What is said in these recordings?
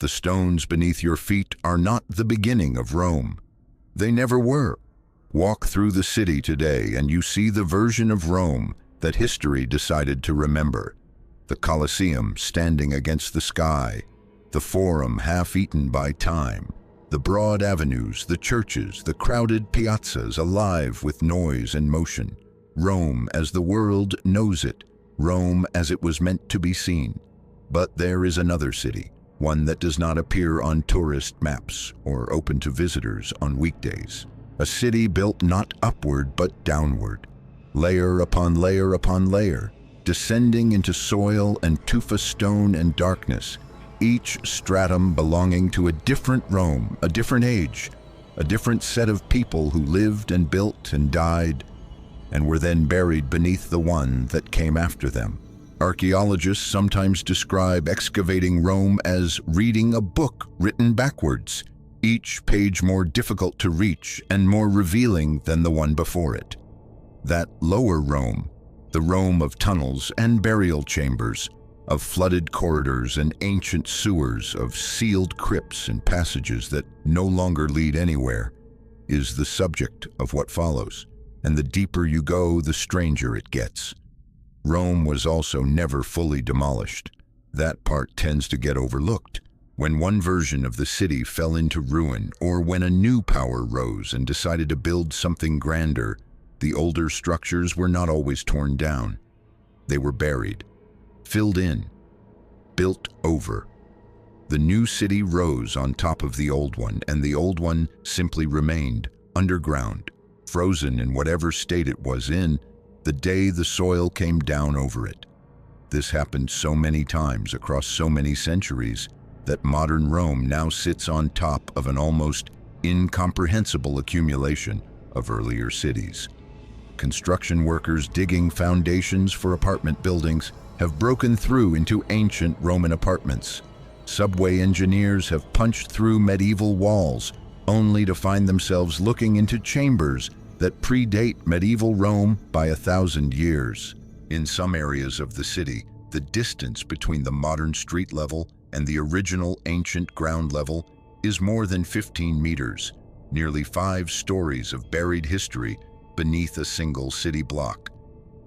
The stones beneath your feet are not the beginning of Rome. They never were. Walk through the city today and you see the version of Rome that history decided to remember. The Colosseum standing against the sky, the Forum half-eaten by time, the broad avenues, the churches, the crowded piazzas alive with noise and motion. Rome as the world knows it, Rome as it was meant to be seen. But there is another city, one that does not appear on tourist maps or open to visitors on weekdays. A city built not upward but downward, layer upon layer upon layer, descending into soil and tufa stone and darkness, each stratum belonging to a different Rome, a different age, a different set of people who lived and built and died, and were then buried beneath the one that came after them. Archaeologists sometimes describe excavating Rome as reading a book written backwards, each page more difficult to reach and more revealing than the one before it. That lower Rome, the Rome of tunnels and burial chambers, of flooded corridors and ancient sewers, of sealed crypts and passages that no longer lead anywhere, is the subject of what follows, and the deeper you go, the stranger it gets. Rome was also never fully demolished. That part tends to get overlooked. When one version of the city fell into ruin, or when a new power rose and decided to build something grander, the older structures were not always torn down. They were buried, filled in, built over. The new city rose on top of the old one, and the old one simply remained underground, frozen in whatever state it was in the day the soil came down over it. This happened so many times across so many centuries that modern Rome now sits on top of an almost incomprehensible accumulation of earlier cities. Construction workers digging foundations for apartment buildings have broken through into ancient Roman apartments. Subway engineers have punched through medieval walls, only to find themselves looking into chambers that predate medieval Rome by 1,000 years. In some areas of the city, the distance between the modern street level and the original ancient ground level is more than 15 meters, nearly 5 stories of buried history beneath a single city block.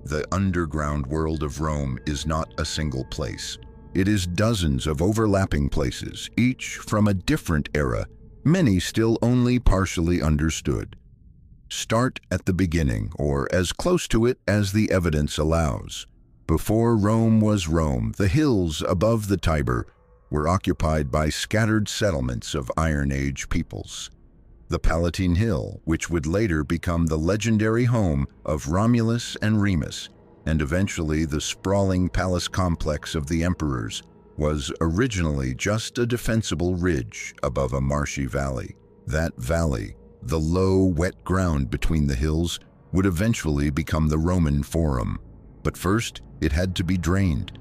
The underground world of Rome is not a single place. It is dozens of overlapping places, each from a different era, many still only partially understood. Start at the beginning, or as close to it as the evidence allows. Before Rome was Rome, the hills above the Tiber were occupied by scattered settlements of Iron Age peoples. The Palatine Hill, which would later become the legendary home of Romulus and Remus, and eventually the sprawling palace complex of the emperors, was originally just a defensible ridge above a marshy valley. That valley, the low, wet ground between the hills, would eventually become the Roman Forum. But first, it had to be drained.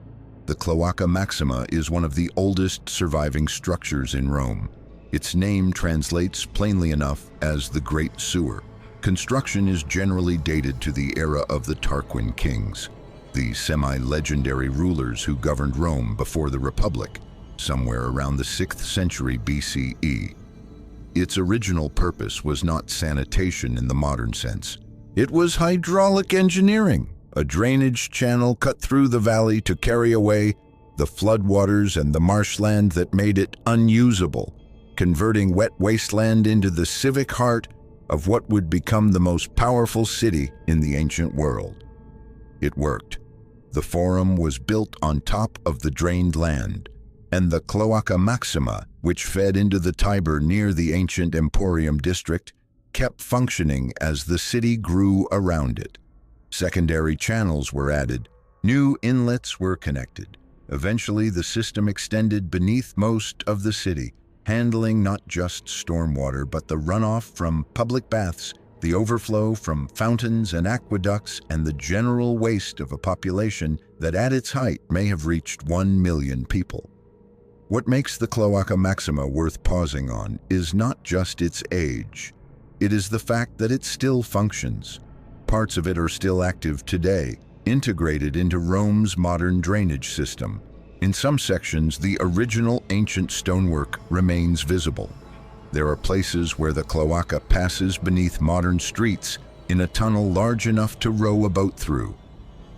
The Cloaca Maxima is one of the oldest surviving structures in Rome. Its name translates plainly enough as the Great Sewer. Construction is generally dated to the era of the Tarquin kings, the semi-legendary rulers who governed Rome before the Republic, somewhere around the 6th century BCE. Its original purpose was not sanitation in the modern sense. It was hydraulic engineering, a drainage channel cut through the valley to carry away the floodwaters and the marshland that made it unusable, converting wet wasteland into the civic heart of what would become the most powerful city in the ancient world. It worked. The Forum was built on top of the drained land, and the Cloaca Maxima, which fed into the Tiber near the ancient Emporium district, kept functioning as the city grew around it. Secondary channels were added, new inlets were connected. Eventually, the system extended beneath most of the city, handling not just stormwater, but the runoff from public baths, the overflow from fountains and aqueducts, and the general waste of a population that at its height may have reached 1 million people. What makes the Cloaca Maxima worth pausing on is not just its age. It is the fact that it still functions. Parts of it are still active today, integrated into Rome's modern drainage system. In some sections, the original ancient stonework remains visible. There are places where the cloaca passes beneath modern streets in a tunnel large enough to row a boat through.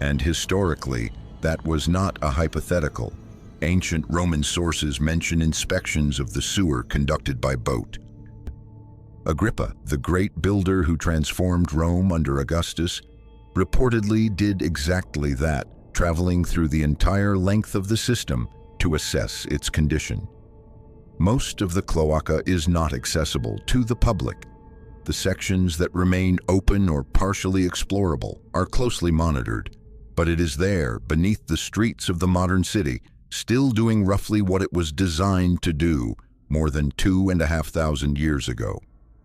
And historically, that was not a hypothetical. Ancient Roman sources mention inspections of the sewer conducted by boat. Agrippa, the great builder who transformed Rome under Augustus, reportedly did exactly that, traveling through the entire length of the system to assess its condition. Most of the cloaca is not accessible to the public. The sections that remain open or partially explorable are closely monitored, but it is there, beneath the streets of the modern city, still doing roughly what it was designed to do more than 2,500 years ago.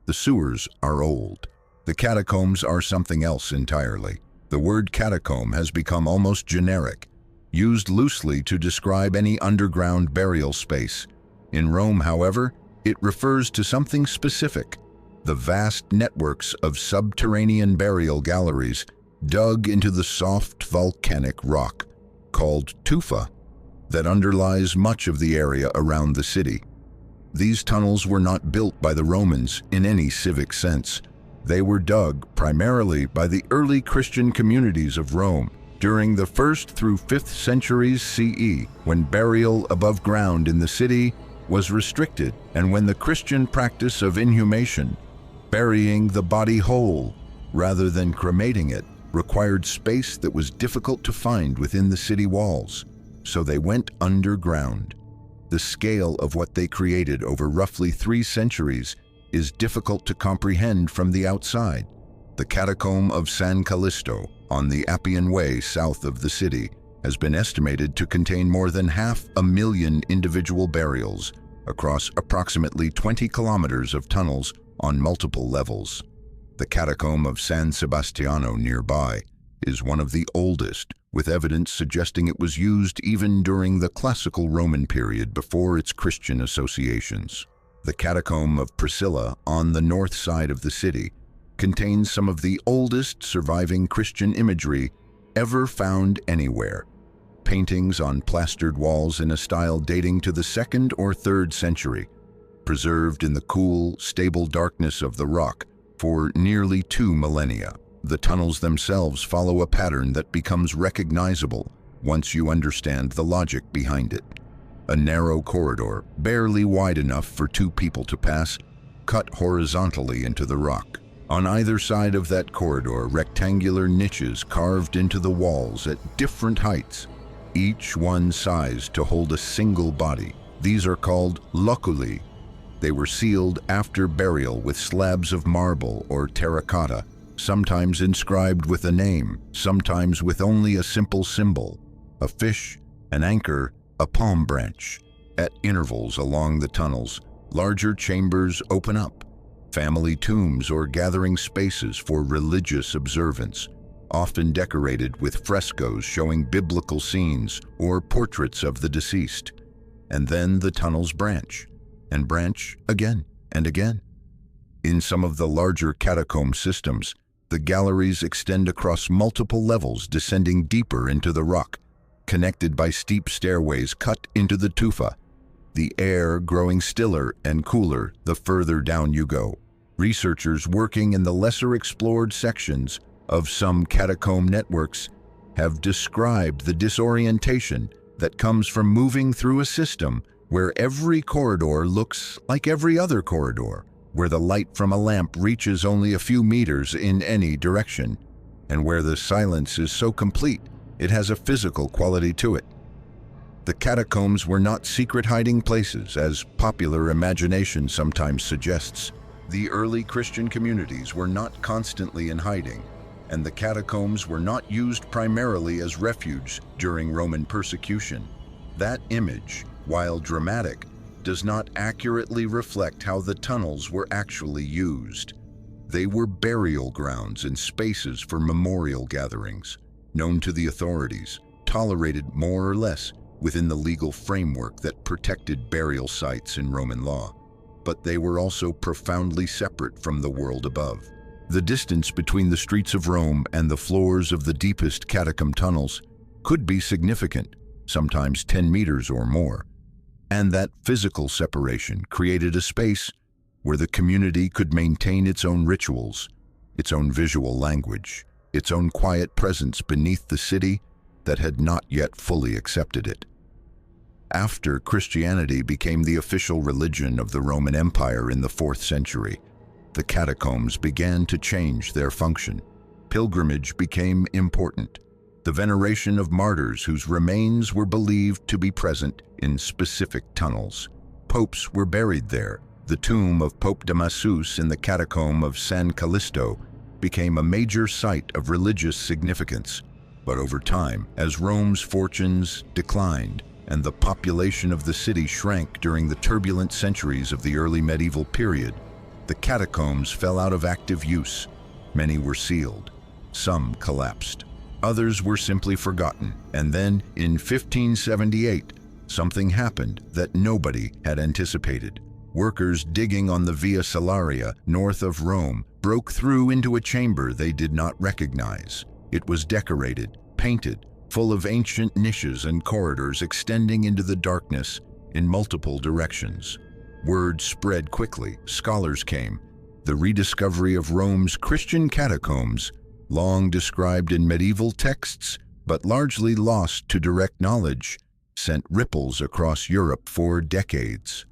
The sewers are old. The catacombs are something else entirely. The word catacomb has become almost generic, used loosely to describe any underground burial space. In Rome, however, it refers to something specific: the vast networks of subterranean burial galleries dug into the soft volcanic rock, called tufa, that underlies much of the area around the city. These tunnels were not built by the Romans in any civic sense. They were dug primarily by the early Christian communities of Rome during the 1st through 5th centuries CE, when burial above ground in the city was restricted and when the Christian practice of inhumation, burying the body whole rather than cremating it, required space that was difficult to find within the city walls. So they went underground. The scale of what they created over roughly 3 centuries is difficult to comprehend from the outside. The catacomb of San Callisto, on the Appian Way south of the city, has been estimated to contain more than 500,000 individual burials across approximately 20 kilometers of tunnels on multiple levels. The catacomb of San Sebastiano nearby is one of the oldest, with evidence suggesting it was used even during the classical Roman period before its Christian associations. The catacomb of Priscilla, on the north side of the city, contains some of the oldest surviving Christian imagery ever found anywhere. Paintings on plastered walls in a style dating to the 2nd or 3rd century, preserved in the cool, stable darkness of the rock for nearly 2 millennia. The tunnels themselves follow a pattern that becomes recognizable once you understand the logic behind it. A narrow corridor, barely wide enough for 2 people to pass, cut horizontally into the rock. On either side of that corridor, rectangular niches carved into the walls at different heights, each one sized to hold a single body. These are called loculi. They were sealed after burial with slabs of marble or terracotta, sometimes inscribed with a name, sometimes with only a simple symbol: a fish, an anchor, a palm branch. At intervals along the tunnels, larger chambers open up, family tombs or gathering spaces for religious observance, often decorated with frescoes showing biblical scenes or portraits of the deceased. And then the tunnels branch, and branch again and again. In some of the larger catacomb systems, the galleries extend across multiple levels, descending deeper into the rock, connected by steep stairways cut into the tufa, the air growing stiller and cooler the further down you go. Researchers working in the lesser explored sections of some catacomb networks have described the disorientation that comes from moving through a system where every corridor looks like every other corridor, where the light from a lamp reaches only a few meters in any direction, and where the silence is so complete it has a physical quality to it. The catacombs were not secret hiding places, as popular imagination sometimes suggests. The early Christian communities were not constantly in hiding, and the catacombs were not used primarily as refuge during Roman persecution. That image, while dramatic, does not accurately reflect how the tunnels were actually used. They were burial grounds and spaces for memorial gatherings, known to the authorities, tolerated more or less within the legal framework that protected burial sites in Roman law. But they were also profoundly separate from the world above. The distance between the streets of Rome and the floors of the deepest catacomb tunnels could be significant. sometimes 10 meters or more. And that physical separation created a space where the community could maintain its own rituals, its own visual language, its own quiet presence beneath the city that had not yet fully accepted it. After Christianity became the official religion of the Roman Empire in the 4th century, the catacombs began to change their function. Pilgrimage became important. The veneration of martyrs whose remains were believed to be present in specific tunnels. Popes were buried there. The tomb of Pope Damasus in the catacomb of San Callisto became a major site of religious significance. But over time, as Rome's fortunes declined and the population of the city shrank during the turbulent centuries of the early medieval period, the catacombs fell out of active use. Many were sealed. Some collapsed. Others were simply forgotten. And then, in 1578, something happened that nobody had anticipated. Workers digging on the Via Salaria, north of Rome, broke through into a chamber they did not recognize. It was decorated, painted, full of ancient niches and corridors extending into the darkness in multiple directions. Word spread quickly. Scholars came. The rediscovery of Rome's Christian catacombs, long described in medieval texts but largely lost to direct knowledge, sent ripples across Europe for decades.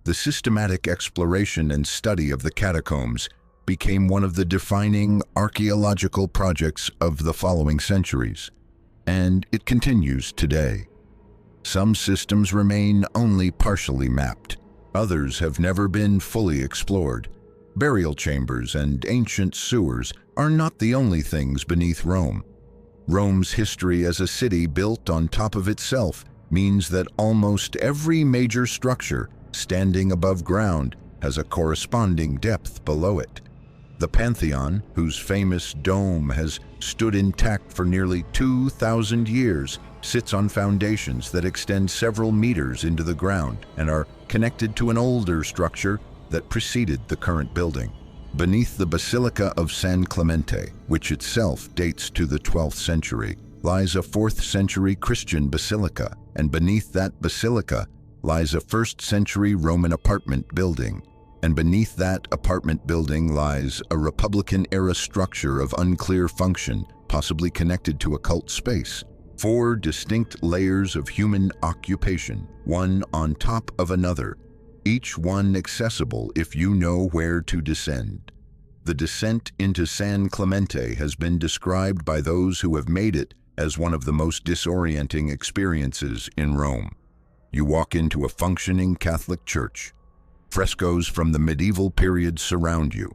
The systematic exploration and study of the catacombs became one of the defining archaeological projects of the following centuries, and it continues today. Some systems remain only partially mapped. Others have never been fully explored. Burial chambers and ancient sewers are not the only things beneath Rome. Rome's history as a city built on top of itself means that almost every major structure standing above ground has a corresponding depth below it. The Pantheon, whose famous dome has stood intact for nearly 2,000 years, sits on foundations that extend several meters into the ground and are connected to an older structure that preceded the current building. Beneath the Basilica of San Clemente, which itself dates to the 12th century, lies a 4th century Christian basilica, and beneath that basilica lies a 1st century Roman apartment building. And beneath that apartment building lies a Republican-era structure of unclear function, possibly connected to a cult space. 4 distinct layers of human occupation, one on top of another, each one accessible if you know where to descend. The descent into San Clemente has been described by those who have made it as one of the most disorienting experiences in Rome. You walk into a functioning Catholic church. Frescoes from the medieval period surround you.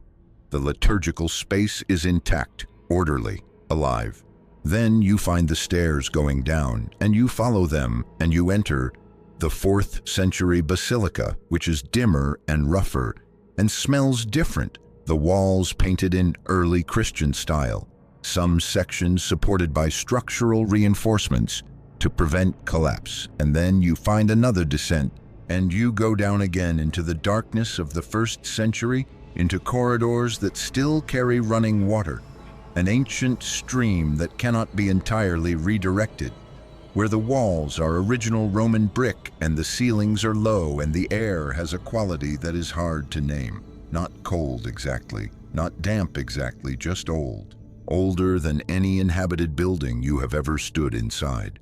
The liturgical space is intact, orderly, alive. Then you find the stairs going down, and you follow them, and you enter the 4th century basilica, which is dimmer and rougher, and smells different. The walls painted in early Christian style, some sections supported by structural reinforcements to prevent collapse. And then you find another descent, and you go down again into the darkness of the 1st century, into corridors that still carry running water, an ancient stream that cannot be entirely redirected, where the walls are original Roman brick and the ceilings are low and the air has a quality that is hard to name. Not cold exactly, not damp exactly, just old. Older than any inhabited building you have ever stood inside.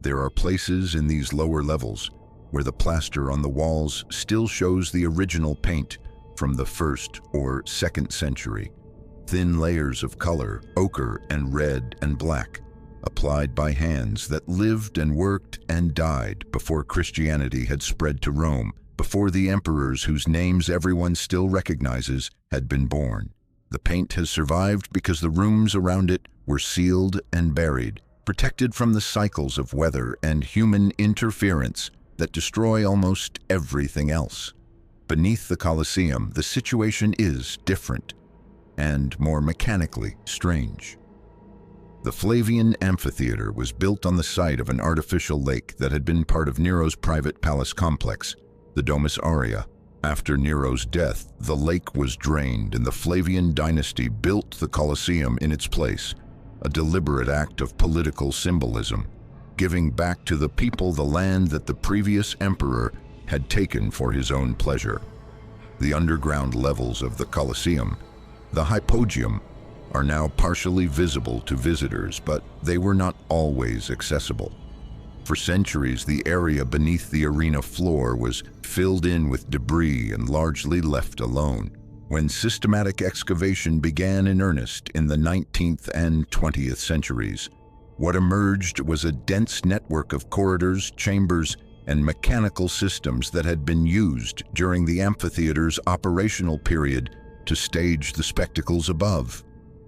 There are places in these lower levels where the plaster on the walls still shows the original paint from the 1st or 2nd century. Thin layers of color, ochre and red and black, applied by hands that lived and worked and died before Christianity had spread to Rome, before the emperors whose names everyone still recognizes had been born. The paint has survived because the rooms around it were sealed and buried, protected from the cycles of weather and human interference that destroy almost everything else. Beneath the Colosseum, the situation is different and more mechanically strange. The Flavian amphitheater was built on the site of an artificial lake that had been part of Nero's private palace complex, the Domus Aurea. After Nero's death, the lake was drained and the Flavian dynasty built the Colosseum in its place, a deliberate act of political symbolism. giving back to the people the land that the previous emperor had taken for his own pleasure. The underground levels of the Colosseum, the hypogeum, are now partially visible to visitors, but they were not always accessible. For centuries, the area beneath the arena floor was filled in with debris and largely left alone. When systematic excavation began in earnest in the 19th and 20th centuries, what emerged was a dense network of corridors, chambers, and mechanical systems that had been used during the amphitheater's operational period to stage the spectacles above.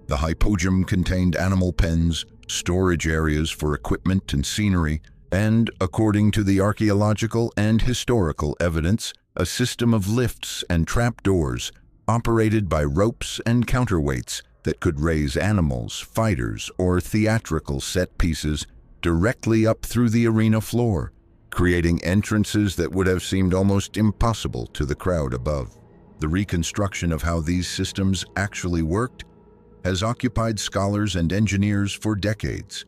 The hypogeum contained animal pens, storage areas for equipment and scenery, and, according to the archaeological and historical evidence, a system of lifts and trapdoors operated by ropes and counterweights that could raise animals, fighters, or theatrical set pieces directly up through the arena floor, creating entrances that would have seemed almost impossible to the crowd above. The reconstruction of how these systems actually worked has occupied scholars and engineers for decades,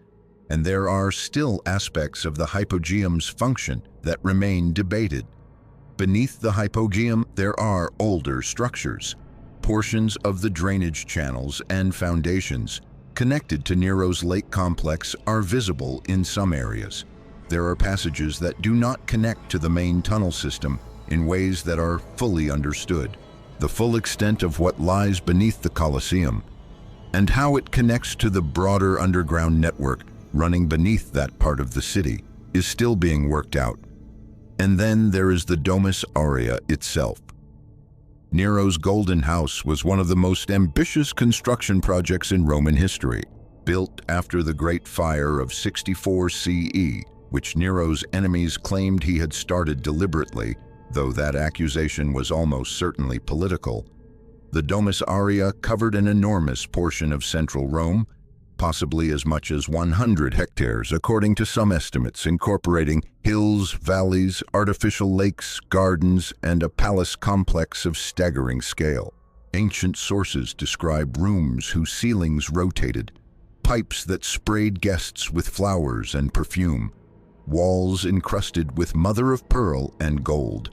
and there are still aspects of the hypogeum's function that remain debated. Beneath the hypogeum, there are older structures. Portions of the drainage channels and foundations connected to Nero's lake complex are visible in some areas. There are passages that do not connect to the main tunnel system in ways that are fully understood. The full extent of what lies beneath the Colosseum and how it connects to the broader underground network running beneath that part of the city is still being worked out. And then there is the Domus Aurea itself. Nero's Golden House was one of the most ambitious construction projects in Roman history, built after the Great Fire of 64 CE, which Nero's enemies claimed he had started deliberately, though that accusation was almost certainly political. The Domus Aurea covered an enormous portion of central Rome, possibly as much as 100 hectares, according to some estimates, incorporating hills, valleys, artificial lakes, gardens, and a palace complex of staggering scale. Ancient sources describe rooms whose ceilings rotated, pipes that sprayed guests with flowers and perfume, walls encrusted with mother-of-pearl and gold,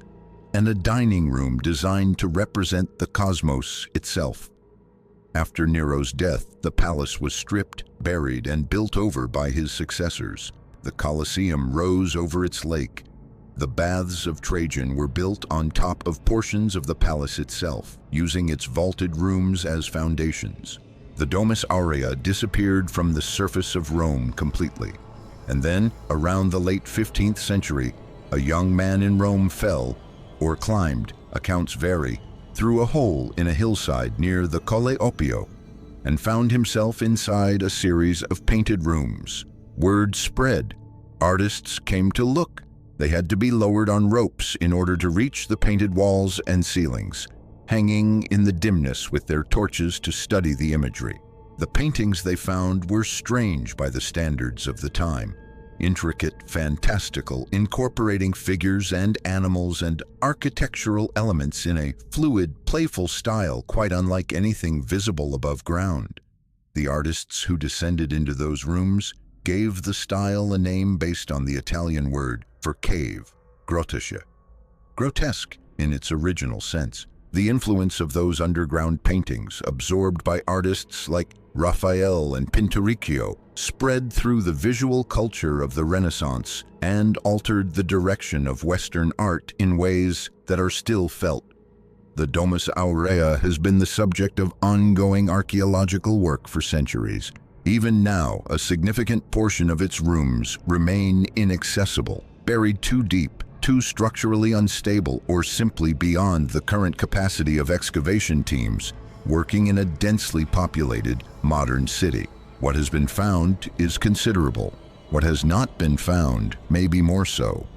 and a dining room designed to represent the cosmos itself. After Nero's death, the palace was stripped, buried, and built over by his successors. The Colosseum rose over its lake. The baths of Trajan were built on top of portions of the palace itself, using its vaulted rooms as foundations. The Domus Aurea disappeared from the surface of Rome completely. And then, around the late 15th century, a young man in Rome fell, or climbed, accounts vary, through a hole in a hillside near the Colosseum, and found himself inside a series of painted rooms. Word spread. Artists came to look. They had to be lowered on ropes in order to reach the painted walls and ceilings, hanging in the dimness with their torches to study the imagery. The paintings they found were strange by the standards of the time. Intricate, fantastical, incorporating figures and animals and architectural elements in a fluid, playful style quite unlike anything visible above ground. The artists who descended into those rooms gave the style a name based on the Italian word for cave, grotesque. Grotesque in its original sense. The influence of those underground paintings, absorbed by artists like Raphael and Pinturicchio, spread through the visual culture of the Renaissance and altered the direction of Western art in ways that are still felt. The Domus Aurea has been the subject of ongoing archaeological work for centuries. Even now, a significant portion of its rooms remain inaccessible, buried too deep, too structurally unstable, or simply beyond the current capacity of excavation teams working in a densely populated modern city. What has been found is considerable. What has not been found may be more so.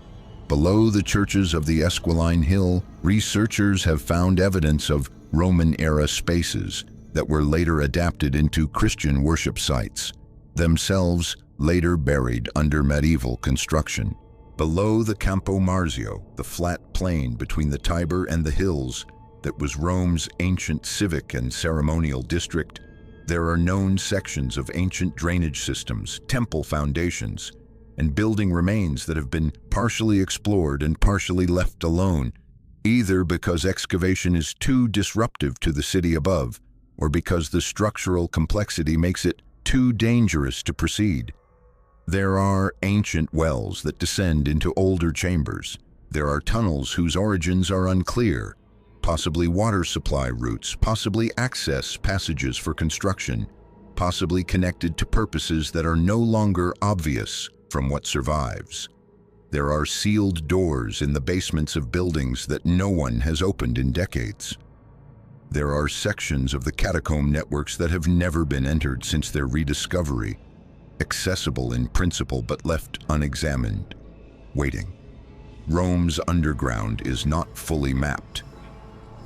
Below the churches of the Esquiline Hill, researchers have found evidence of Roman-era spaces that were later adapted into Christian worship sites, themselves later buried under medieval construction. Below the Campo Marzio, the flat plain between the Tiber and the hills that was Rome's ancient civic and ceremonial district, there are known sections of ancient drainage systems, temple foundations, and building remains that have been partially explored and partially left alone, either because excavation is too disruptive to the city above, or because the structural complexity makes it too dangerous to proceed. There are ancient wells that descend into older chambers. There are tunnels whose origins are unclear, possibly water supply routes, possibly access passages for construction, possibly connected to purposes that are no longer obvious from what survives. There are sealed doors in the basements of buildings that no one has opened in decades. There are sections of the catacomb networks that have never been entered since their rediscovery, accessible in principle but left unexamined, waiting. Rome's underground is not fully mapped,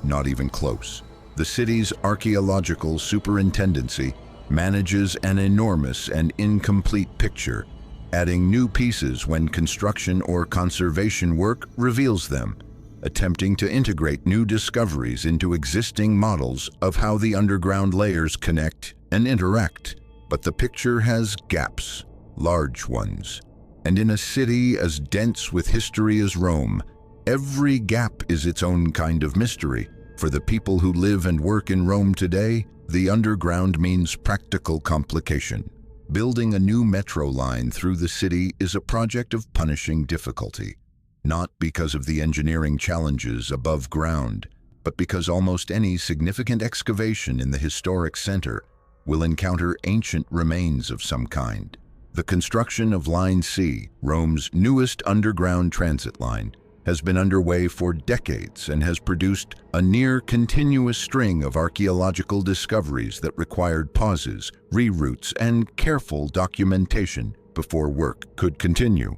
not even close. The city's archaeological superintendency manages an enormous and incomplete picture, adding new pieces when construction or conservation work reveals them, attempting to integrate new discoveries into existing models of how the underground layers connect and interact. But the picture has gaps, large ones. And in a city as dense with history as Rome, every gap is its own kind of mystery. For the people who live and work in Rome today, the underground means practical complication. Building a new metro line through the city is a project of punishing difficulty, not because of the engineering challenges above ground, but because almost any significant excavation in the historic center will encounter ancient remains of some kind. The construction of Line C, Rome's newest underground transit line, has been underway for decades and has produced a near-continuous string of archaeological discoveries that required pauses, reroutes, and careful documentation before work could continue.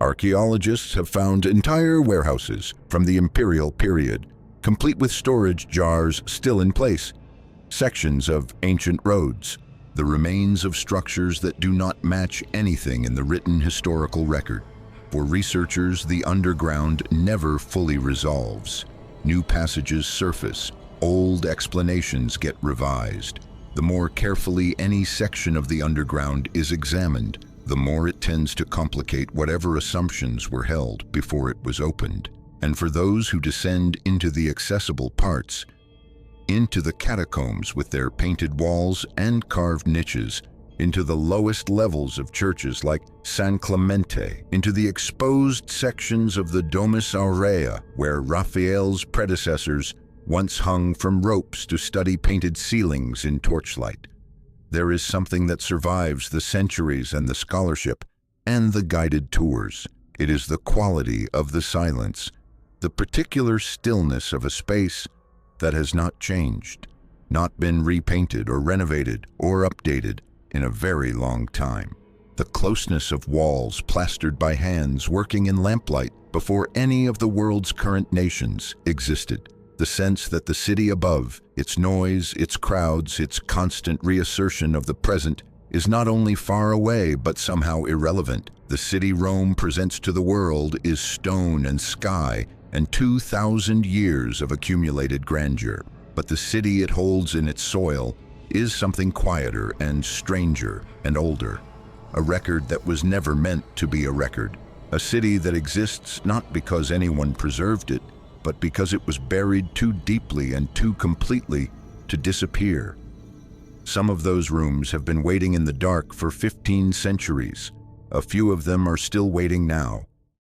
Archaeologists have found entire warehouses from the imperial period, complete with storage jars still in place, sections of ancient roads, the remains of structures that do not match anything in the written historical record. For researchers, the underground never fully resolves. New passages surface, old explanations get revised. The more carefully any section of the underground is examined, the more it tends to complicate whatever assumptions were held before it was opened. And for those who descend into the accessible parts, into the catacombs with their painted walls and carved niches, into the lowest levels of churches like San Clemente, into the exposed sections of the Domus Aurea, where Raphael's predecessors once hung from ropes to study painted ceilings in torchlight. There is something that survives the centuries and the scholarship and the guided tours. It is the quality of the silence, the particular stillness of a space that has not changed, not been repainted or renovated or updated in a very long time. The closeness of walls plastered by hands working in lamplight before any of the world's current nations existed. The sense that the city above, its noise, its crowds, its constant reassertion of the present, is not only far away but somehow irrelevant. The city Rome presents to the world is stone and sky and 2,000 years of accumulated grandeur. But the city it holds in its soil is something quieter and stranger and older. A record that was never meant to be a record. A city that exists not because anyone preserved it, but because it was buried too deeply and too completely to disappear. Some of those rooms have been waiting in the dark for 15 centuries. A few of them are still waiting now,